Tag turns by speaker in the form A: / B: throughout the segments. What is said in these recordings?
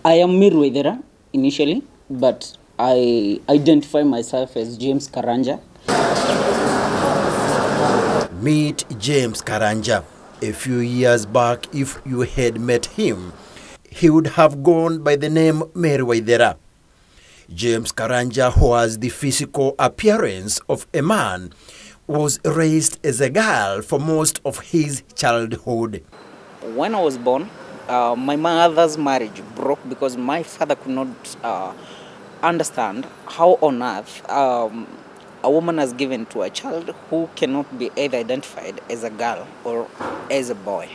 A: I am Mirwaidera initially, but I identify myself as James Karanja.
B: Meet James Karanja. A few years back, if you had met him, he would have gone by the name Mirwaidera. James Karanja, who has the physical appearance of a man, was raised as a girl for most of his childhood.
A: When I was born, my mother's marriage broke because my father could not understand how on earth a woman is given to a child who cannot be either identified as a girl or as a boy.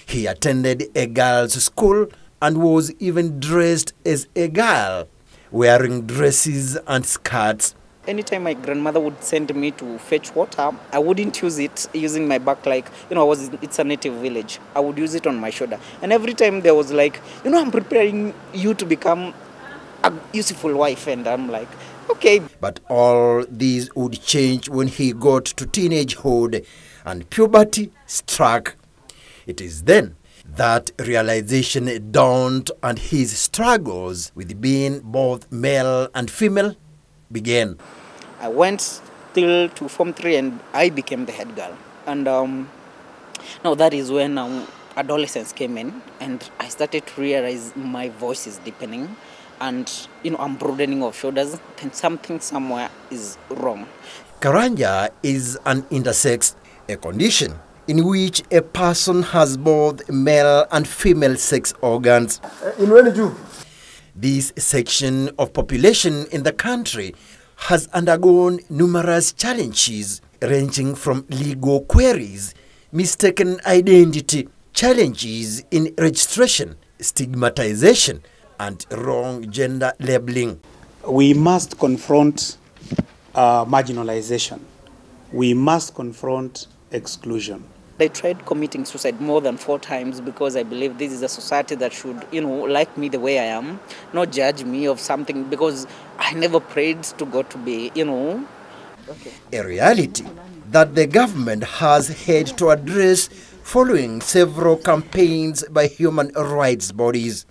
B: He attended a girls' school and was even dressed as a girl, wearing dresses and skirts.
A: Anytime my grandmother would send me to fetch water, I wouldn't use it using my back like, it's a native village. I would use it on my shoulder. And every time there was like, I'm preparing you to become a useful wife. And I'm like, okay.
B: But all these would change when he got to teenagehood and puberty struck. It is then that realization dawned and his struggles with being both male and female began.
A: I went till to Form 3 and I became the head girl. And now that is when adolescence came in and I started to realize my voice is deepening and I'm broadening of shoulders, then something somewhere is wrong.
B: Karanja is an intersex, a condition in which a person has both male and female sex organs. This section of population in the country has undergone numerous challenges ranging from legal queries, mistaken identity, challenges in registration, stigmatization, and wrong gender labeling.
C: We must confront marginalization. We must confront exclusion.
A: I tried committing suicide more than 4 times because I believe this is a society that should, like me the way I am, not judge me of something because I never prayed to God to be, Okay.
B: A reality that the government has had to address following several campaigns by human rights bodies.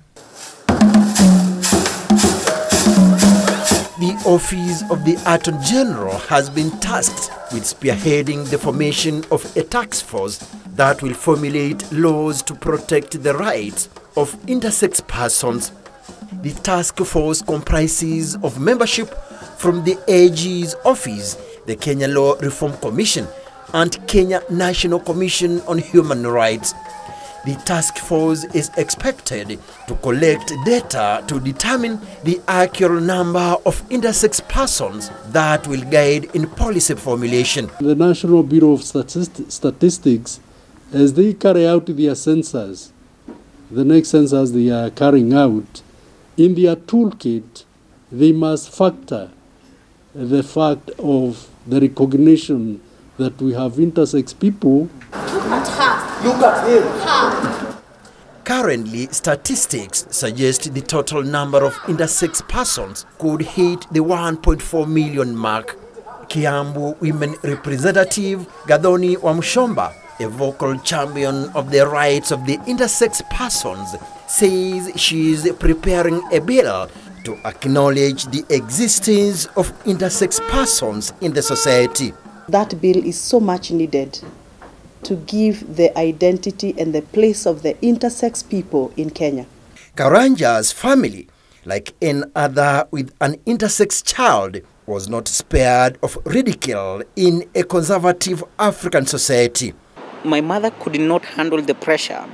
B: The Office of the Attorney General has been tasked with spearheading the formation of a task force that will formulate laws to protect the rights of intersex persons. The task force comprises of membership from the AG's office, the Kenya Law Reform Commission, and Kenya National Commission on Human Rights. The task force is expected to collect data to determine the accurate number of intersex persons that will guide in policy formulation.
D: The National Bureau of Statistics, as they carry out their census, the next census they are carrying out, in their toolkit, they must factor the fact of the recognition that we have intersex people.
E: Look at him.
B: Currently, statistics suggest the total number of intersex persons could hit the 1.4 million mark. Kiambu women representative Gathoni Wamshomba, a vocal champion of the rights of the intersex persons, says she is preparing a bill to acknowledge the existence of intersex persons in the society.
F: That bill is so much needed to give the identity and the place of the intersex people in Kenya.
B: Karanja's family, like any other with an intersex child, was not spared of ridicule in a conservative African society.
A: My mother could not handle the pressure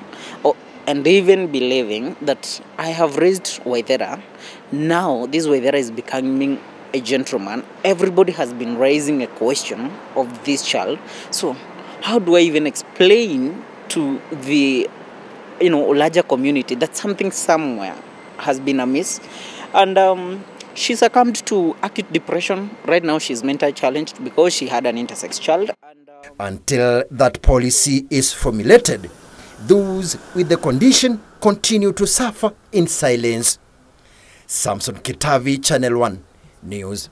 A: and even believing that I have raised Waithera. Now this Waithera is becoming a gentleman. Everybody has been raising a question of this child. So how do I even explain to the larger community that something somewhere has been amiss? And she succumbed to acute depression. Right now she's mentally challenged because she had an intersex child.
B: Until that policy is formulated, those with the condition continue to suffer in silence. Samson Kitavi, Channel 1 News.